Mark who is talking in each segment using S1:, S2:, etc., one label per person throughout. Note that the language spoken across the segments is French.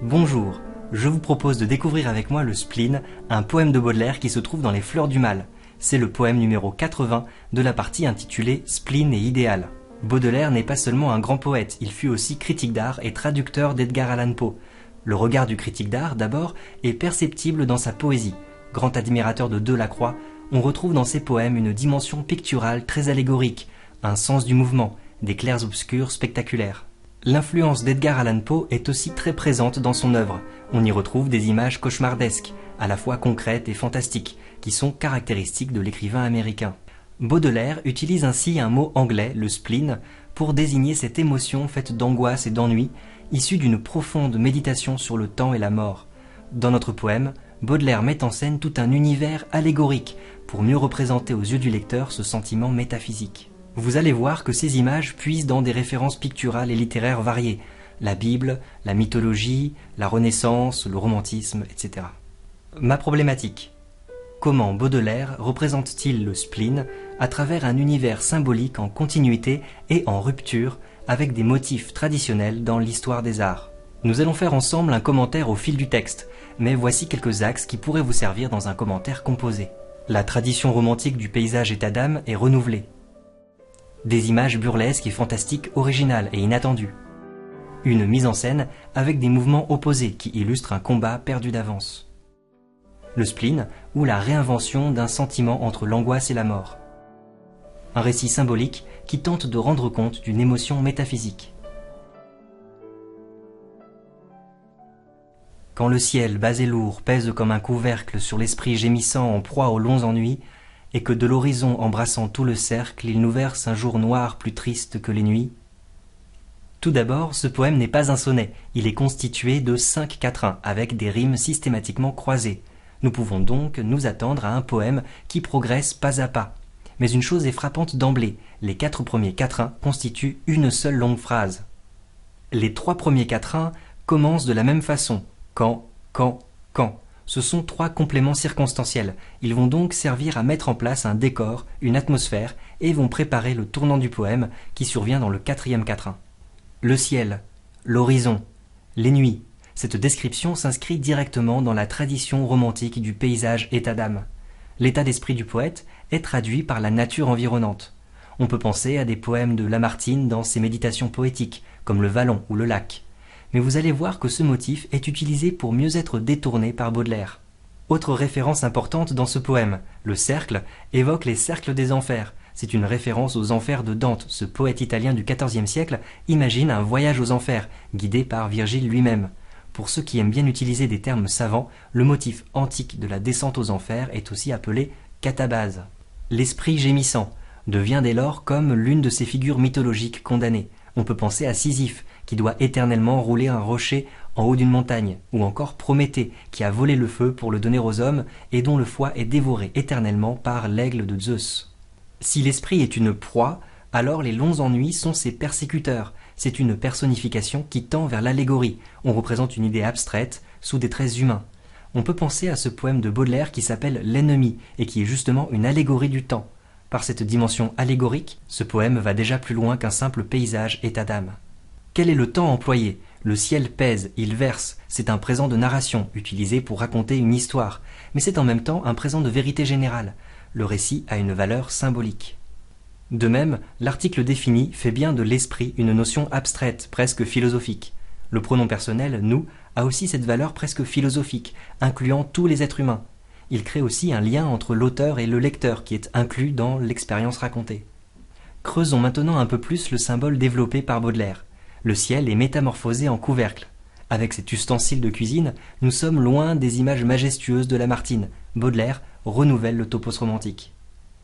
S1: Bonjour, je vous propose de découvrir avec moi le Spleen, un poème de Baudelaire qui se trouve dans les Fleurs du Mal. C'est le poème numéro 80 de la partie intitulée Spleen et idéal. Baudelaire n'est pas seulement un grand poète, il fut aussi critique d'art et traducteur d'Edgar Allan Poe. Le regard du critique d'art, d'abord, est perceptible dans sa poésie. Grand admirateur de Delacroix, on retrouve dans ses poèmes une dimension picturale très allégorique, un sens du mouvement, des clairs-obscurs spectaculaires. L'influence d'Edgar Allan Poe est aussi très présente dans son œuvre. On y retrouve des images cauchemardesques, à la fois concrètes et fantastiques, qui sont caractéristiques de l'écrivain américain. Baudelaire utilise ainsi un mot anglais, le spleen, pour désigner cette émotion faite d'angoisse et d'ennui, issue d'une profonde méditation sur le temps et la mort. Dans notre poème, Baudelaire met en scène tout un univers allégorique pour mieux représenter aux yeux du lecteur ce sentiment métaphysique. Vous allez voir que ces images puisent dans des références picturales et littéraires variées, la Bible, la mythologie, la Renaissance, le romantisme, etc. Ma problématique. Comment Baudelaire représente-t-il le spleen à travers un univers symbolique en continuité et en rupture avec des motifs traditionnels dans l'histoire des arts? Nous allons faire ensemble un commentaire au fil du texte, mais voici quelques axes qui pourraient vous servir dans un commentaire composé. La tradition romantique du paysage état d'âme est renouvelée. Des images burlesques et fantastiques originales et inattendues. Une mise en scène avec des mouvements opposés qui illustrent un combat perdu d'avance. Le spleen ou la réinvention d'un sentiment entre l'angoisse et la mort. Un récit symbolique qui tente de rendre compte d'une émotion métaphysique. Quand le ciel bas et lourd pèse comme un couvercle sur l'esprit gémissant en proie aux longs ennuis, et que de l'horizon embrassant tout le cercle, il nous verse un jour noir plus triste que les nuits. Tout d'abord, ce poème n'est pas un sonnet, il est constitué de 5 quatrains, avec des rimes systématiquement croisées. Nous pouvons donc nous attendre à un poème qui progresse pas à pas. Mais une chose est frappante d'emblée, les 4 premiers quatrains constituent une seule longue phrase. Les 3 premiers quatrains commencent de la même façon, quand. Ce sont 3 compléments circonstanciels. Ils vont donc servir à mettre en place un décor, une atmosphère, et vont préparer le tournant du poème qui survient dans le 4e quatrain. Le ciel, l'horizon, les nuits. Cette description s'inscrit directement dans la tradition romantique du paysage état d'âme. L'état d'esprit du poète est traduit par la nature environnante. On peut penser à des poèmes de Lamartine dans ses méditations poétiques, comme le Vallon ou le Lac. Mais vous allez voir que ce motif est utilisé pour mieux être détourné par Baudelaire. Autre référence importante dans ce poème, le cercle évoque les cercles des enfers. C'est une référence aux enfers de Dante. Ce poète italien du XIVe siècle imagine un voyage aux enfers, guidé par Virgile lui-même. Pour ceux qui aiment bien utiliser des termes savants, le motif antique de la descente aux enfers est aussi appelé catabase. L'esprit gémissant devient dès lors comme l'une de ces figures mythologiques condamnées. On peut penser à Sisyphe, qui doit éternellement rouler un rocher en haut d'une montagne, ou encore Prométhée, qui a volé le feu pour le donner aux hommes et dont le foie est dévoré éternellement par l'aigle de Zeus. Si l'esprit est une proie, alors les longs ennuis sont ses persécuteurs. C'est une personnification qui tend vers l'allégorie. On représente une idée abstraite sous des traits humains. On peut penser à ce poème de Baudelaire qui s'appelle L'Ennemi et qui est justement une allégorie du temps. Par cette dimension allégorique, ce poème va déjà plus loin qu'un simple paysage état d'âme. Quel est le temps employé? Le ciel pèse, il verse, c'est un présent de narration, utilisé pour raconter une histoire, mais c'est en même temps un présent de vérité générale. Le récit a une valeur symbolique. De même, l'article défini fait bien de l'esprit une notion abstraite, presque philosophique. Le pronom personnel « nous » a aussi cette valeur presque philosophique, incluant tous les êtres humains. Il crée aussi un lien entre l'auteur et le lecteur qui est inclus dans l'expérience racontée. Creusons maintenant un peu plus le symbole développé par Baudelaire. Le ciel est métamorphosé en couvercle. Avec cet ustensile de cuisine, nous sommes loin des images majestueuses de Lamartine. Baudelaire renouvelle le topos romantique.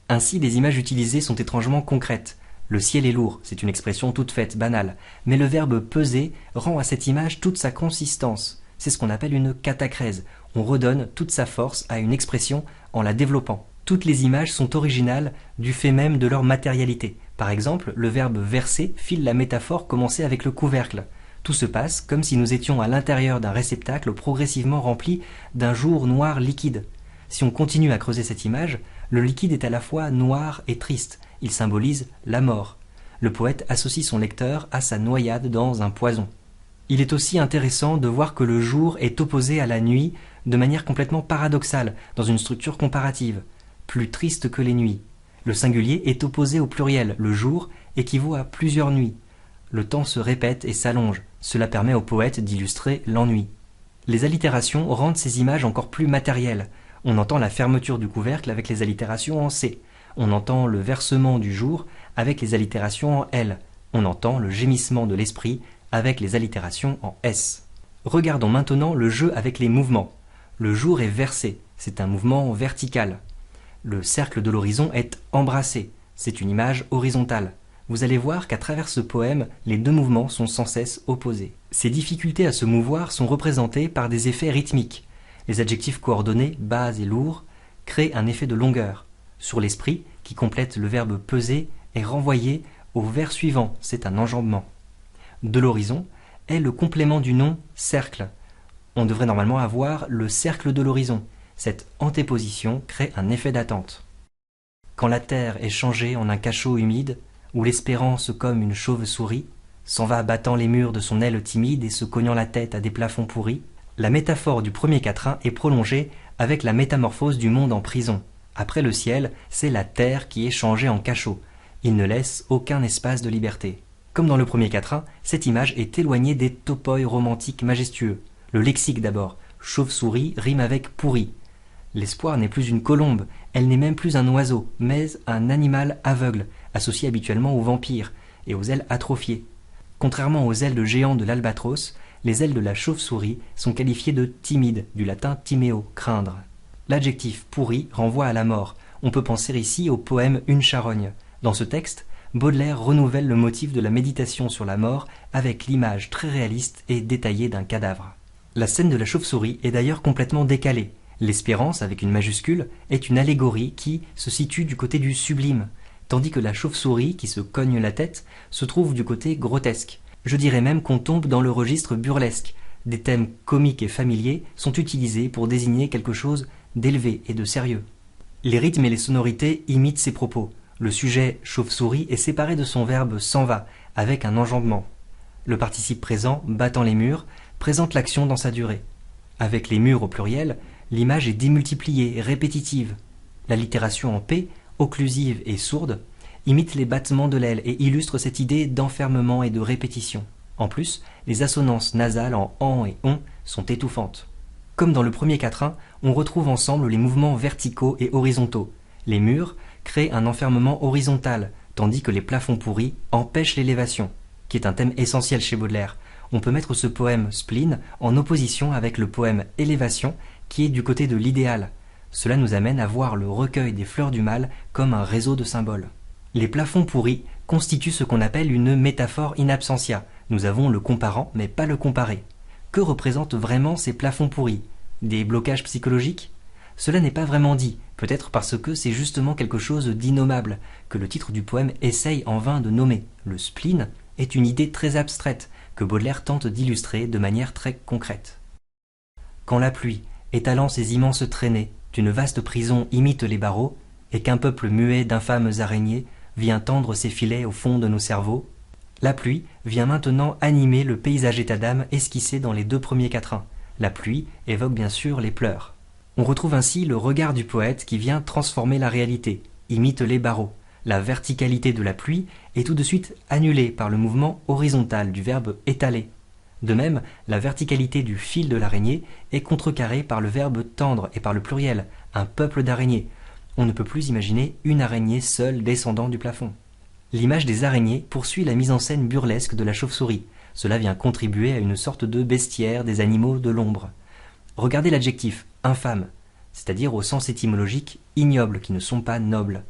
S1: Ainsi, les images utilisées sont étrangement concrètes. Le ciel est lourd, c'est une expression toute faite, banale, mais le verbe peser rend à cette image toute sa consistance. C'est ce qu'on appelle une catacrèse. On redonne toute sa force à une expression en la développant. Toutes les images sont originales du fait même de leur matérialité. Par exemple, le verbe verser file la métaphore commencée avec le couvercle. Tout se passe comme si nous étions à l'intérieur d'un réceptacle progressivement rempli d'un jour noir liquide. Si on continue à creuser cette image, le liquide est à la fois noir et triste. Il symbolise la mort. Le poète associe son lecteur à sa noyade dans un poison. Il est aussi intéressant de voir que le jour est opposé à la nuit de manière complètement paradoxale, dans une structure comparative. Plus triste que les nuits. Le singulier est opposé au pluriel, le jour équivaut à plusieurs nuits. Le temps se répète et s'allonge, cela permet au poète d'illustrer l'ennui. Les allitérations rendent ces images encore plus matérielles. On entend la fermeture du couvercle avec les allitérations en C. On entend le versement du jour avec les allitérations en L. On entend le gémissement de l'esprit avec les allitérations en S. Regardons maintenant le jeu avec les mouvements. Le jour est versé, c'est un mouvement vertical. Le cercle de l'horizon est embrassé, c'est une image horizontale. Vous allez voir qu'à travers ce poème, les deux mouvements sont sans cesse opposés. Ces difficultés à se mouvoir sont représentées par des effets rythmiques. Les adjectifs coordonnés, bas et lourd, créent un effet de longueur. Sur l'esprit, qui complète le verbe peser, est renvoyé au vers suivant, c'est un enjambement. De l'horizon est le complément du nom cercle. On devrait normalement avoir le cercle de l'horizon. Cette antéposition crée un effet d'attente. Quand la terre est changée en un cachot humide, où l'espérance comme une chauve-souris s'en va battant les murs de son aile timide et se cognant la tête à des plafonds pourris, la métaphore du premier quatrain est prolongée avec la métamorphose du monde en prison. Après le ciel, c'est la terre qui est changée en cachot. Il ne laisse aucun espace de liberté. Comme dans le premier quatrain, cette image est éloignée des topoi romantiques majestueux. Le lexique d'abord. Chauve-souris rime avec pourri. L'espoir n'est plus une colombe, elle n'est même plus un oiseau, mais un animal aveugle, associé habituellement aux vampires et aux ailes atrophiées. Contrairement aux ailes de géant de l'albatros, les ailes de la chauve-souris sont qualifiées de timides, du latin timeo, craindre. L'adjectif pourri renvoie à la mort. On peut penser ici au poème Une charogne. Dans ce texte, Baudelaire renouvelle le motif de la méditation sur la mort avec l'image très réaliste et détaillée d'un cadavre. La scène de la chauve-souris est d'ailleurs complètement décalée. L'espérance, avec une majuscule, est une allégorie qui se situe du côté du sublime, tandis que la chauve-souris, qui se cogne la tête, se trouve du côté grotesque. Je dirais même qu'on tombe dans le registre burlesque. Des thèmes comiques et familiers sont utilisés pour désigner quelque chose d'élevé et de sérieux. Les rythmes et les sonorités imitent ces propos. Le sujet chauve-souris est séparé de son verbe s'en va, avec un enjambement. Le participe présent, battant les murs, présente l'action dans sa durée. Avec les murs au pluriel, l'image est démultipliée, répétitive. L'allitération en P, occlusive et sourde, imite les battements de l'aile et illustre cette idée d'enfermement et de répétition. En plus, les assonances nasales en an et on sont étouffantes. Comme dans le premier quatrain, on retrouve ensemble les mouvements verticaux et horizontaux. Les murs créent un enfermement horizontal, tandis que les plafonds pourris empêchent l'élévation, qui est un thème essentiel chez Baudelaire. On peut mettre ce poème Spleen en opposition avec le poème Élévation, qui est du côté de l'idéal. Cela nous amène à voir le recueil des fleurs du mal comme un réseau de symboles. Les plafonds pourris constituent ce qu'on appelle une métaphore in absentia. Nous avons le comparant, mais pas le comparé. Que représentent vraiment ces plafonds pourris? Des blocages psychologiques? Cela n'est pas vraiment dit, peut-être parce que c'est justement quelque chose d'innommable, que le titre du poème essaye en vain de nommer. Le spleen est une idée très abstraite, que Baudelaire tente d'illustrer de manière très concrète. Quand la pluie, étalant ses immenses traînées, d'une vaste prison imite les barreaux, et qu'un peuple muet d'infâmes araignées vient tendre ses filets au fond de nos cerveaux, la pluie vient maintenant animer le paysage état d'âme esquissé dans les deux premiers quatrains. La pluie évoque bien sûr les pleurs. On retrouve ainsi le regard du poète qui vient transformer la réalité, imite les barreaux. La verticalité de la pluie est tout de suite annulée par le mouvement horizontal du verbe étaler. De même, la verticalité du fil de l'araignée est contrecarrée par le verbe tendre et par le pluriel, un peuple d'araignées. On ne peut plus imaginer une araignée seule descendant du plafond. L'image des araignées poursuit la mise en scène burlesque de la chauve-souris. Cela vient contribuer à une sorte de bestiaire des animaux de l'ombre. Regardez l'adjectif infâme, c'est-à-dire au sens étymologique ignoble, qui ne sont pas nobles.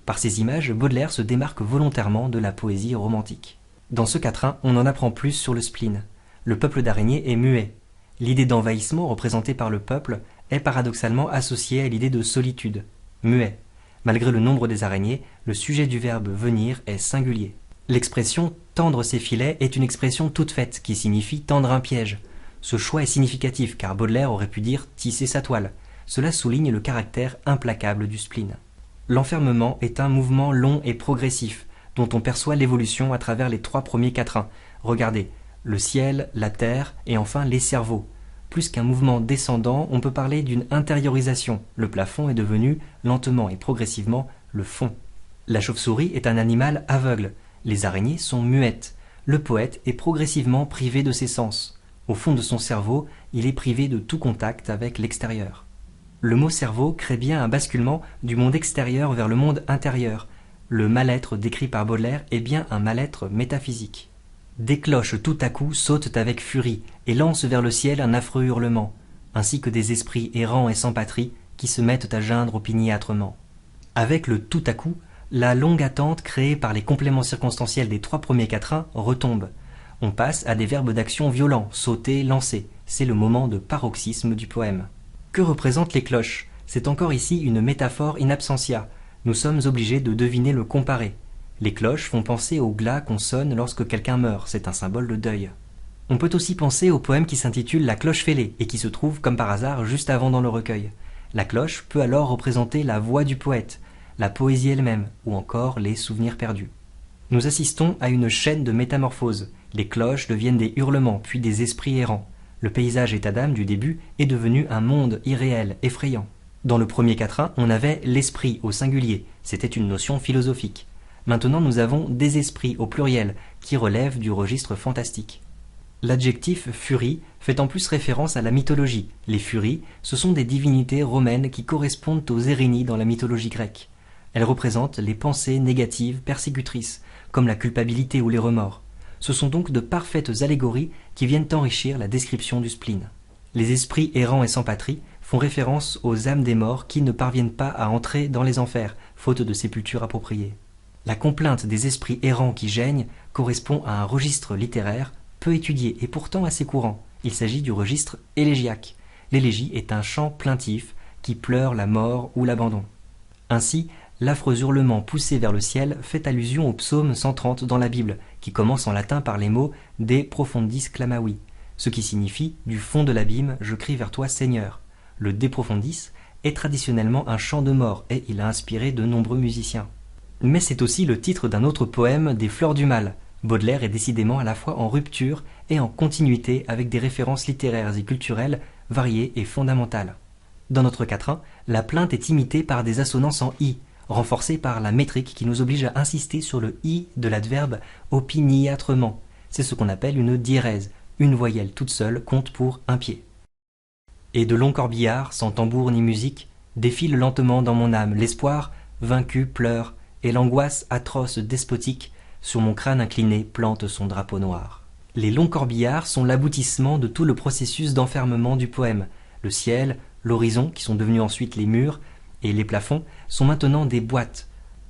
S1: Par ces images, Baudelaire se démarque volontairement de la poésie romantique. Dans ce quatrain, on en apprend plus sur le spleen. Le peuple d'araignées est muet. L'idée d'envahissement représentée par le peuple est paradoxalement associée à l'idée de solitude, muet. Malgré le nombre des araignées, le sujet du verbe venir est singulier. L'expression « tendre ses filets » est une expression toute faite qui signifie tendre un piège. Ce choix est significatif car Baudelaire aurait pu dire tisser sa toile. Cela souligne le caractère implacable du spleen. L'enfermement est un mouvement long et progressif dont on perçoit l'évolution à travers les trois premiers quatrains. Regardez, le ciel, la terre et enfin les cerveaux. Plus qu'un mouvement descendant, on peut parler d'une intériorisation. Le plafond est devenu, lentement et progressivement, le fond. La chauve-souris est un animal aveugle. Les araignées sont muettes. Le poète est progressivement privé de ses sens. Au fond de son cerveau, il est privé de tout contact avec l'extérieur. Le mot cerveau crée bien un basculement du monde extérieur vers le monde intérieur. Le mal-être décrit par Baudelaire est bien un mal-être métaphysique. Des cloches tout à coup sautent avec furie et lancent vers le ciel un affreux hurlement, ainsi que des esprits errants et sans patrie qui se mettent à geindre opiniâtrement. Avec le tout à coup, la longue attente créée par les compléments circonstanciels des 3 premiers quatrains retombe. On passe à des verbes d'action violents, sauter, lancer. C'est le moment de paroxysme du poème. Que représentent les cloches? C'est encore ici une métaphore in absentia. Nous sommes obligés de deviner le comparé. Les cloches font penser au glas qu'on sonne lorsque quelqu'un meurt, c'est un symbole de deuil. On peut aussi penser au poème qui s'intitule La cloche fêlée et qui se trouve comme par hasard juste avant dans le recueil. La cloche peut alors représenter la voix du poète, la poésie elle-même ou encore les souvenirs perdus. Nous assistons à une chaîne de métamorphoses. Les cloches deviennent des hurlements puis des esprits errants. Le paysage état d'âme du début est devenu un monde irréel, effrayant. Dans le premier quatrain, on avait l'esprit au singulier, c'était une notion philosophique. Maintenant nous avons des esprits au pluriel, qui relèvent du registre fantastique. L'adjectif furie fait en plus référence à la mythologie. Les furies, ce sont des divinités romaines qui correspondent aux Érénies dans la mythologie grecque. Elles représentent les pensées négatives persécutrices, comme la culpabilité ou les remords. Ce sont donc de parfaites allégories qui viennent enrichir la description du spleen. Les esprits errants et sans patrie font référence aux âmes des morts qui ne parviennent pas à entrer dans les enfers, faute de sépulture appropriée. La complainte des esprits errants qui geignent correspond à un registre littéraire peu étudié et pourtant assez courant. Il s'agit du registre élégiaque. L'élégie est un chant plaintif qui pleure la mort ou l'abandon. Ainsi, l'affreux hurlement poussé vers le ciel fait allusion au psaume 130 dans la Bible, qui commence en latin par les mots « De profundis clamavi », ce qui signifie « du fond de l'abîme, je crie vers toi, Seigneur ». Le De profundis est traditionnellement un chant de mort et il a inspiré de nombreux musiciens. Mais c'est aussi le titre d'un autre poème des Fleurs du Mal. Baudelaire est décidément à la fois en rupture et en continuité avec des références littéraires et culturelles variées et fondamentales. Dans notre quatrain, la plainte est imitée par des assonances en i, renforcée par la métrique qui nous oblige à insister sur le i de l'adverbe opiniâtrement. C'est ce qu'on appelle une diérèse. Une voyelle toute seule compte pour un pied. Et de longs corbillards, sans tambour ni musique, défilent lentement dans mon âme. L'espoir, vaincu, pleure, et l'angoisse atroce despotique, sur mon crâne incliné, plante son drapeau noir. Les longs corbillards sont l'aboutissement de tout le processus d'enfermement du poème. Le ciel, l'horizon, qui sont devenus ensuite les murs, et les plafonds, sont maintenant des boîtes.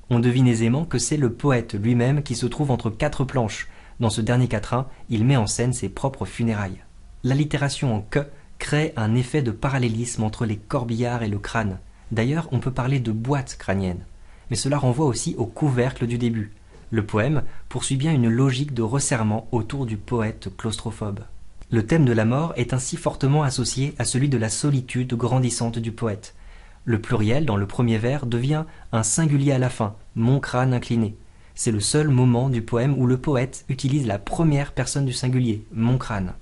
S1: On devine aisément que c'est le poète lui-même qui se trouve entre 4 planches. Dans ce dernier quatrain, il met en scène ses propres funérailles. L'allitération en « que » crée un effet de parallélisme entre les corbillards et le crâne. D'ailleurs, on peut parler de boîte crânienne. Mais cela renvoie aussi au couvercle du début. Le poème poursuit bien une logique de resserrement autour du poète claustrophobe. Le thème de la mort est ainsi fortement associé à celui de la solitude grandissante du poète. Le pluriel dans le premier vers devient un singulier à la fin, mon crâne incliné. C'est le seul moment du poème où le poète utilise la première personne du singulier, mon crâne.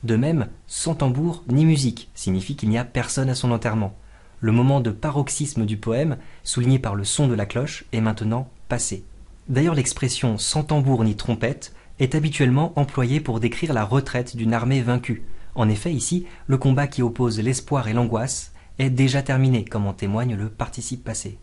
S1: De même, sans tambour ni musique signifie qu'il n'y a personne à son enterrement. Le moment de paroxysme du poème, souligné par le son de la cloche, est maintenant passé. D'ailleurs, l'expression « sans tambour ni trompette » est habituellement employée pour décrire la retraite d'une armée vaincue. En effet, ici, le combat qui oppose l'espoir et l'angoisse est déjà terminé, comme en témoigne le participe passé.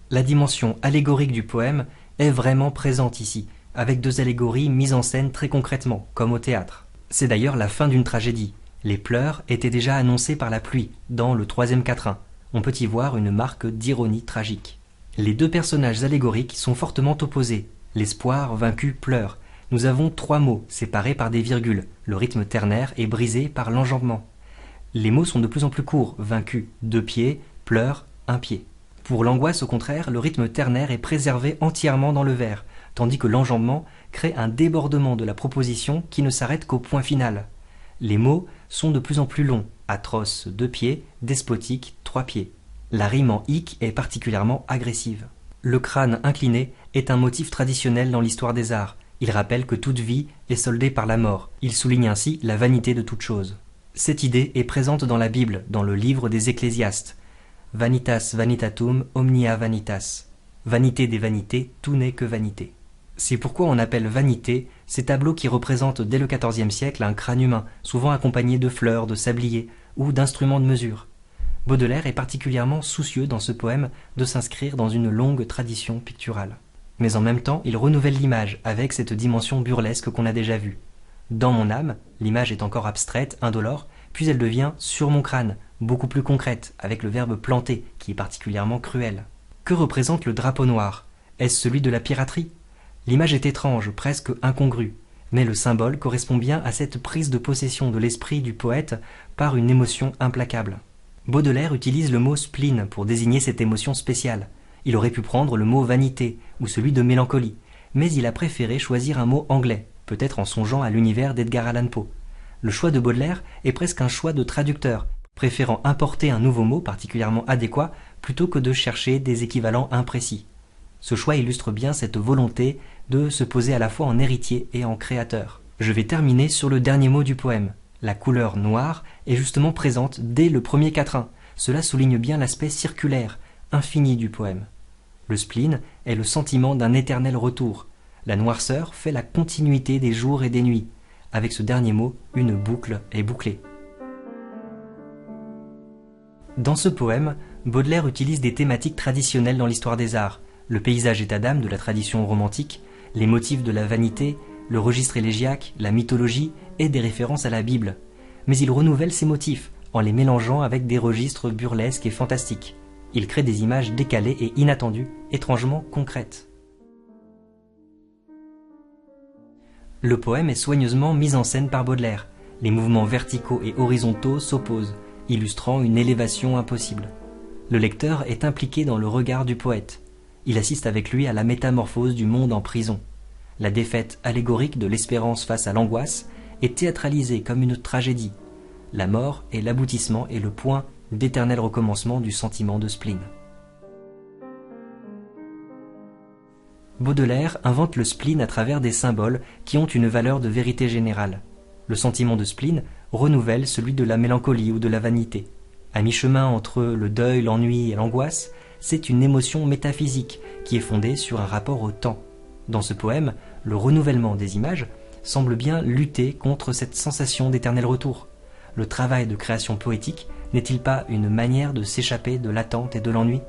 S1: La dimension allégorique du poème est vraiment présente ici, avec 2 allégories mises en scène très concrètement, comme au théâtre. C'est d'ailleurs la fin d'une tragédie. Les pleurs étaient déjà annoncés par la pluie, dans le 3e quatrain. On peut y voir une marque d'ironie tragique. Les 2 personnages allégoriques sont fortement opposés. L'espoir vaincu pleure. Nous avons 3 mots, séparés par des virgules. Le rythme ternaire est brisé par l'enjambement. Les mots sont de plus en plus courts. Vaincu, 2 pieds, pleure, 1 pied. Pour l'angoisse, au contraire, le rythme ternaire est préservé entièrement dans le vers, tandis que l'enjambement crée un débordement de la proposition qui ne s'arrête qu'au point final. Les mots sont de plus en plus longs, atroce 2 pieds, despotique 3 pieds. La rime en hic est particulièrement agressive. Le crâne incliné est un motif traditionnel dans l'histoire des arts. Il rappelle que toute vie est soldée par la mort. Il souligne ainsi la vanité de toute chose. Cette idée est présente dans la Bible, dans le livre des Ecclésiastes. Vanitas vanitatum omnia vanitas. Vanité des vanités, tout n'est que vanité. C'est pourquoi on appelle vanité ces tableaux qui représentent dès le XIVe siècle un crâne humain, souvent accompagné de fleurs, de sabliers ou d'instruments de mesure. Baudelaire est particulièrement soucieux dans ce poème de s'inscrire dans une longue tradition picturale. Mais en même temps, il renouvelle l'image avec cette dimension burlesque qu'on a déjà vue. Dans mon âme, l'image est encore abstraite, indolore, puis elle devient sur mon crâne, beaucoup plus concrète, avec le verbe planter, qui est particulièrement cruel. Que représente le drapeau noir? Est-ce celui de la piraterie? L'image est étrange, presque incongrue, mais le symbole correspond bien à cette prise de possession de l'esprit du poète par une émotion implacable. Baudelaire utilise le mot spleen pour désigner cette émotion spéciale. Il aurait pu prendre le mot vanité ou celui de mélancolie, mais il a préféré choisir un mot anglais, peut-être en songeant à l'univers d'Edgar Allan Poe. Le choix de Baudelaire est presque un choix de traducteur, préférant importer un nouveau mot particulièrement adéquat plutôt que de chercher des équivalents imprécis. Ce choix illustre bien cette volonté de se poser à la fois en héritier et en créateur. Je vais terminer sur le dernier mot du poème. La couleur noire est justement présente dès le premier quatrain. Cela souligne bien l'aspect circulaire, infini du poème. Le spleen est le sentiment d'un éternel retour. La noirceur fait la continuité des jours et des nuits. Avec ce dernier mot, une boucle est bouclée. Dans ce poème, Baudelaire utilise des thématiques traditionnelles dans l'histoire des arts, le paysage état d'âme de la tradition romantique, les motifs de la vanité, le registre élégiaque, la mythologie et des références à la Bible. Mais il renouvelle ces motifs en les mélangeant avec des registres burlesques et fantastiques. Il crée des images décalées et inattendues, étrangement concrètes. Le poème est soigneusement mis en scène par Baudelaire. Les mouvements verticaux et horizontaux s'opposent, illustrant une élévation impossible. Le lecteur est impliqué dans le regard du poète. Il assiste avec lui à la métamorphose du monde en prison. La défaite allégorique de l'espérance face à l'angoisse est théâtralisée comme une tragédie. La mort est l'aboutissement et le point d'éternel recommencement du sentiment de spleen. Baudelaire invente le spleen à travers des symboles qui ont une valeur de vérité générale. Le sentiment de spleen renouvelle celui de la mélancolie ou de la vanité. À mi-chemin entre le deuil, l'ennui et l'angoisse, c'est une émotion métaphysique qui est fondée sur un rapport au temps. Dans ce poème, le renouvellement des images semble bien lutter contre cette sensation d'éternel retour. Le travail de création poétique n'est-il pas une manière de s'échapper de l'attente et de l'ennui?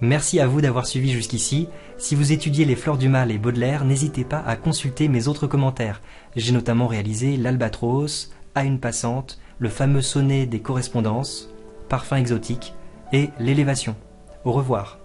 S1: Merci à vous d'avoir suivi jusqu'ici. Si vous étudiez les Fleurs du Mal et Baudelaire, n'hésitez pas à consulter mes autres commentaires. J'ai notamment réalisé l'Albatros, À une passante, le fameux sonnet des correspondances, Parfum exotique et l'élévation. Au revoir.